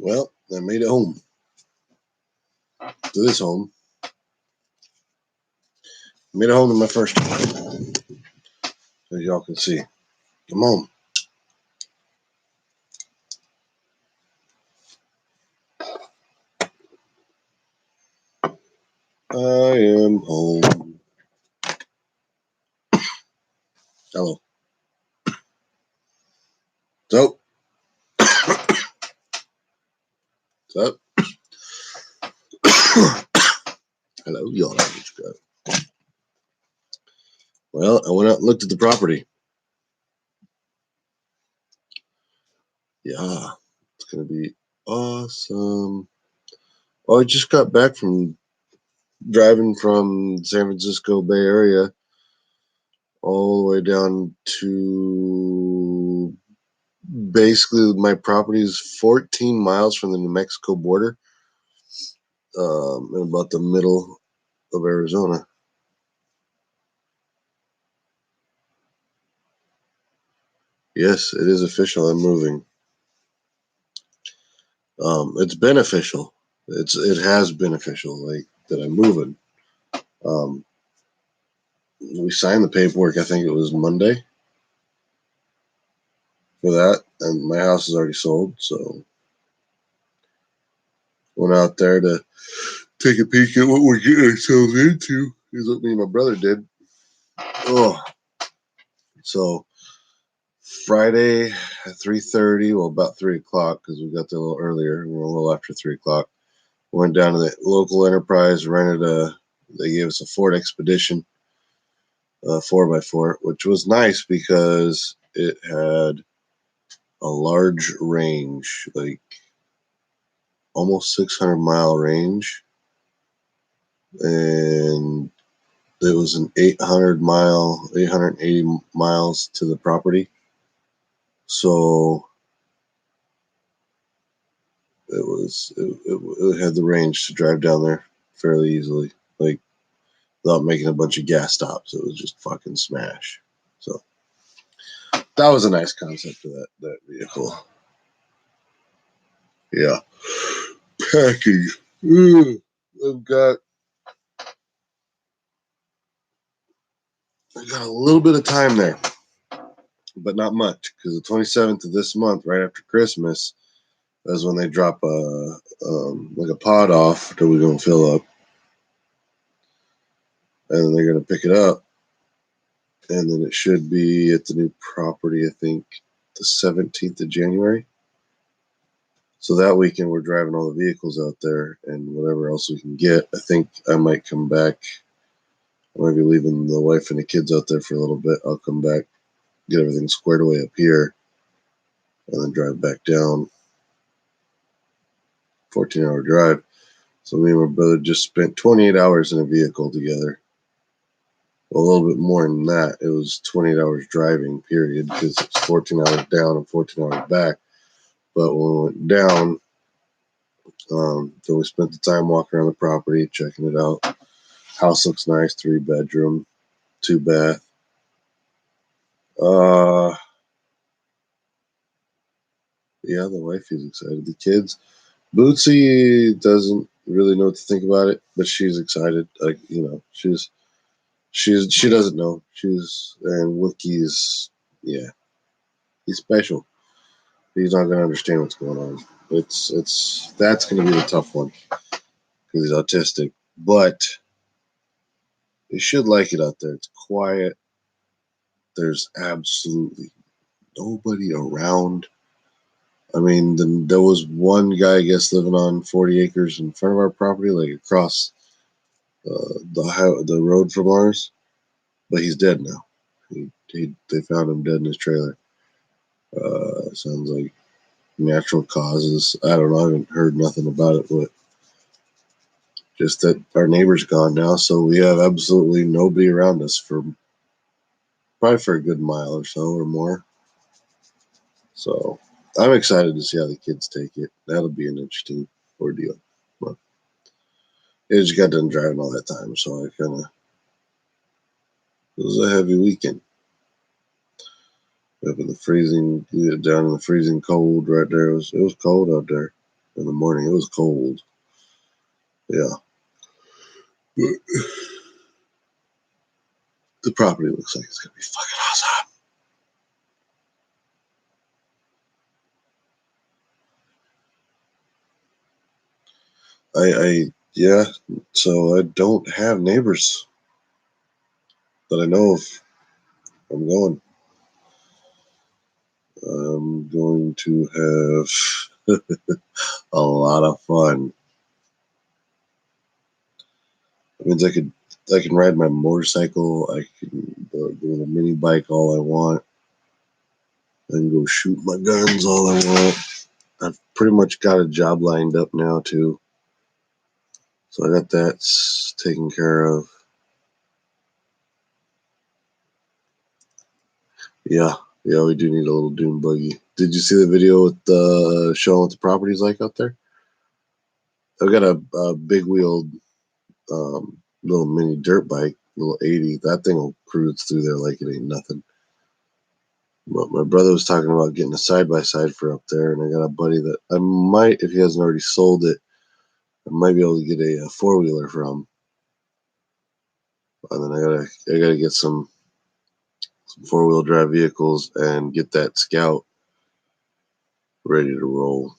Well, I made it home. To this home. Made it home to my first home. As y'all can see. Come on. I am home. Hello. So. What's up? Hello, y'all. Well, I went out and looked at the property. Yeah, it's going to be awesome. Oh, I just got back from driving from San Francisco Bay Area all the way down to basically my property is 14 miles from the New Mexico border, in about the middle of Arizona. Yes, it is official. I'm moving. It's beneficial. It has been official, like that I'm moving. We signed the paperwork. I think it was Monday for that, and my house is already sold. So went out there to take a peek at what we're getting ourselves into. Is what me and my brother did. Oh, so Friday at 3:30, well, about 3 o'clock, because we got there a little earlier. We were a little after 3 o'clock. Went down to the local enterprise, rented they gave us a Ford Expedition, 4x4, which was nice because it had a large range, like almost 600-mile range, and it was an 880 miles to the property. So it had the range to drive down there fairly easily, like without making a bunch of gas stops. It was just fucking smash. So that was a nice concept of that vehicle. Yeah. Packing. I've got a little bit of time there, but not much, because the 27th of this month, right after Christmas, is when they drop like a pod off that we're gonna fill up, and then they're gonna pick it up, and then it should be at the new property, I think, the 17th of January. So that weekend we're driving all the vehicles out there and whatever else we can get. I think I might come back. I might be leaving the wife and the kids out there for a little bit. I'll come back, get everything squared away up here, and then drive back down. 14-hour drive. So me and my brother just spent 28 hours in a vehicle together. Well, a little bit more than that. It was 28 hours driving, period, because it's 14 hours down and 14 hours back. But when we went down, so we spent the time walking around the property, checking it out. House looks nice, 3-bedroom, 2-bath. Yeah, the wife is excited. The kids, Bootsy doesn't really know what to think about it, but she's excited. Like, she doesn't know. And Wiki's, yeah, he's special. He's not gonna understand what's going on. That's gonna be the tough one because he's autistic, but he should like it out there. It's quiet. There's absolutely nobody around. I mean, there was one guy, I guess, living on 40 acres in front of our property, like across the road from ours, but he's dead now. They found him dead in his trailer. Sounds like natural causes. I don't know. I haven't heard nothing about it, but just that our neighbor's gone now, so we have absolutely nobody around us for probably for a good mile or so or more. So I'm excited to see how the kids take it. That'll be an interesting ordeal. But I just got done driving all that time, so it was a heavy weekend. Up in the freezing, down in the freezing cold right there. It was cold out there. in the morning. It was cold. Yeah. But the property looks like it's going to be fucking awesome. Yeah, so I don't have neighbors that I know of. I'm going to have a lot of fun. It means I can ride my motorcycle. I can go on a mini bike all I want. I can go shoot my guns all I want. I've pretty much got a job lined up now too, so I got that taken care of. Yeah, yeah, we do need a little dune buggy. Did you see the video with showing what the property's like out there? I've got a big wheeled little mini dirt bike, little 80. That thing will cruise through there like it ain't nothing. But my brother was talking about getting a side by side for up there, and I got a buddy that I might, if he hasn't already sold it, I might be able to get a four wheeler from. And then I gotta get some four wheel drive vehicles and get that Scout ready to roll,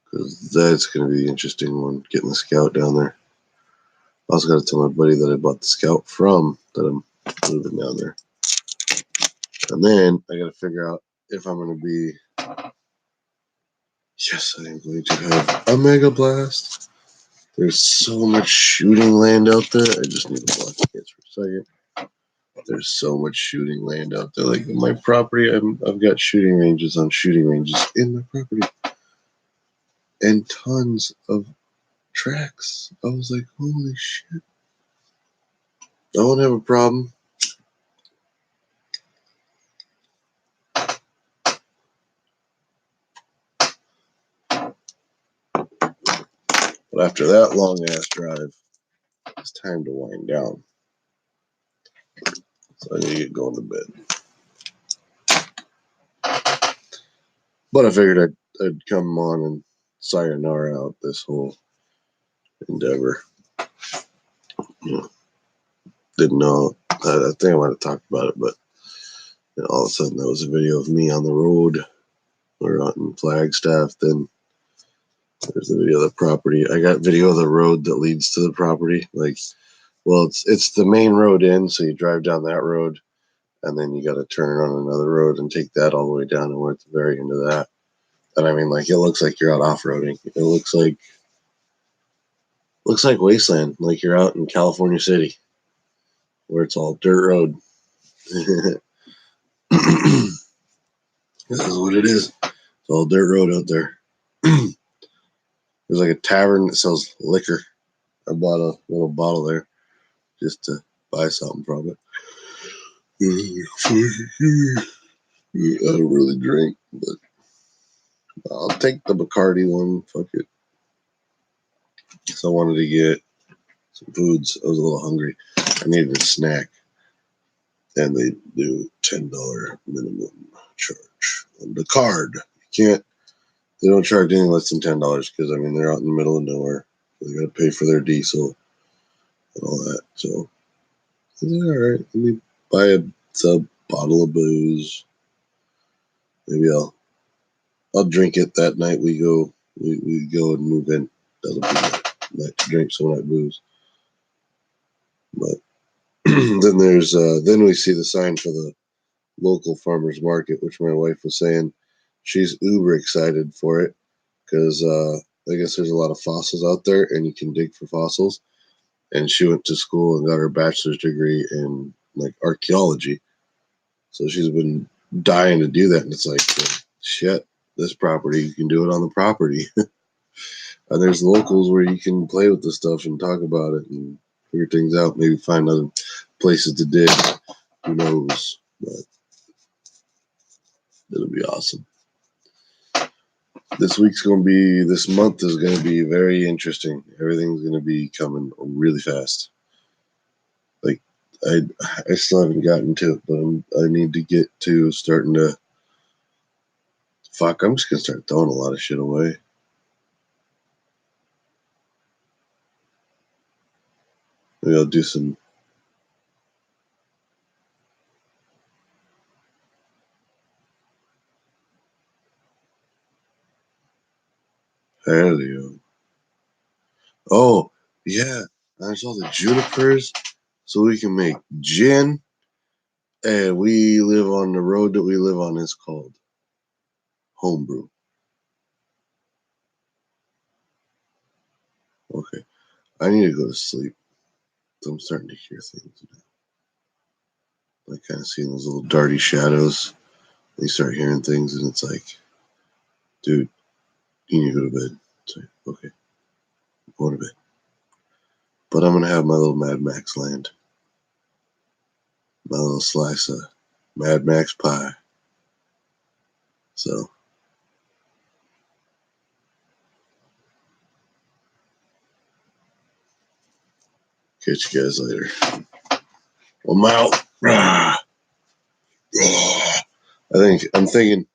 because that's gonna be the interesting one, getting the Scout down there. I also gotta tell my buddy that I bought the Scout from that I'm moving down there. And then I gotta figure out if I'm gonna be. Yes, I am going to have a Mega Blast. There's so much shooting land out there. I just need to block the kids for a second. There's so much shooting land out there. Like in my property, I've got shooting ranges on shooting ranges in my property, and tons of tracks. I was like, holy shit! I won't have a problem. But after that long ass drive, it's time to wind down. So I need to get going to bed. But I figured I'd come on and sayonara out this whole endeavor. You know, didn't know. I think I might have talked about it, but all of a sudden there was a video of me on the road. We're out in Flagstaff. Then there's the video of the property. I got video of the road that leads to the property. Like, well, it's the main road in, so you drive down that road, and then you got to turn on another road and take that all the way down, and we're at the very end of that. And I mean, like, it looks like you're out off-roading. It looks like wasteland, like you're out in California City, where it's all dirt road. This is what it is. It's all dirt road out there. There's like a tavern that sells liquor. I bought a little bottle there just to buy something from it. I don't really drink, but I'll take the Bacardi one. Fuck it. So I wanted to get some foods. I was a little hungry. I needed a snack. And they do $10 minimum charge on the card. They don't charge anything less than $10 because, I mean, they're out in the middle of nowhere. So they got to pay for their diesel and all that. So I said, all right, let me buy a bottle of booze. Maybe I'll drink it that night we go and move in. That'll be my night to drink some of that booze. But then we see the sign for the local farmers market, which my wife was saying she's uber excited for it because I guess there's a lot of fossils out there and you can dig for fossils. And she went to school and got her bachelor's degree in like archaeology. So she's been dying to do that. And it's like, shit, this property, you can do it on the property. And there's locals where you can play with the stuff and talk about it and figure things out. Maybe find other places to dig. Who knows? But it'll be awesome. This month is going to be very interesting. Everything's going to be coming really fast. Like, I still haven't gotten to it, but I need to get to starting to. Fuck, I'm just going to start throwing a lot of shit away. Maybe I'll do some. Paleo. Oh, yeah. There's all the junipers, so we can make gin. And we live on the road that we live on is called Homebrew. Okay. I need to go to sleep. I'm starting to hear things now. I kind of see those little darty shadows. You start hearing things, and it's like, dude, you need to go to bed. It's like, okay, I'm going to bed. But I'm going to have my little Mad Max land, my little slice of Mad Max pie. So, catch you guys later. I'm out. I'm thinking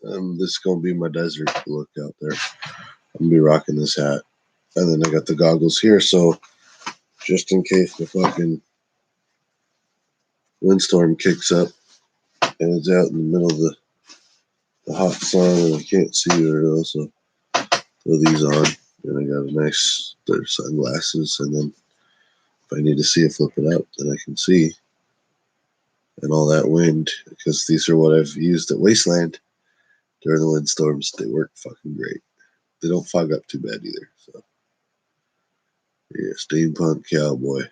this is going to be my desert look out there. I'm going to be rocking this hat. And then I got the goggles here, so just in case the fucking windstorm kicks up and it's out in the middle of the hot sun and I can't see very well, so throw these on. And I got a nice pair of sunglasses, and then if I need to see it, flip it up, then I can see. And all that wind, because these are what I've used at Wasteland during the windstorms. They work fucking great. They don't fog up too bad either. So yeah, steampunk cowboy.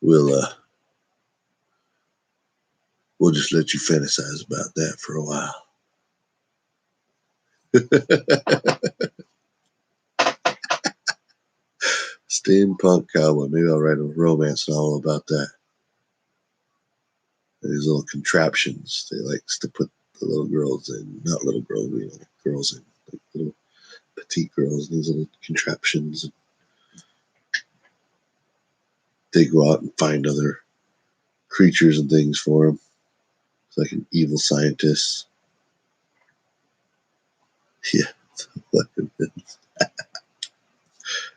We'll we'll just let you fantasize about that for a while. Steampunk cowboy. Maybe I'll write a romance novel about that. And these little contraptions they likes to put the little girls in, not little girls, like girls in, like little petite girls. These little contraptions. They go out and find other creatures and things for him. It's like an evil scientist. Yeah.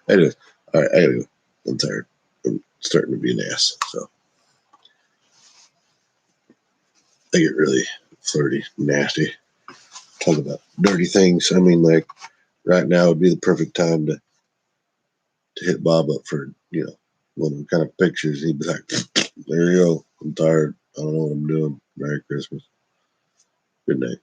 Anyways, all right, I gotta go. I'm tired. I'm starting to be an ass, so I get really flirty, nasty. Talk about dirty things. I mean, like right now would be the perfect time to hit Bob up for one of the kind of pictures. He'd be like, "There you go. I'm tired. I don't know what I'm doing. Merry Christmas. Good night."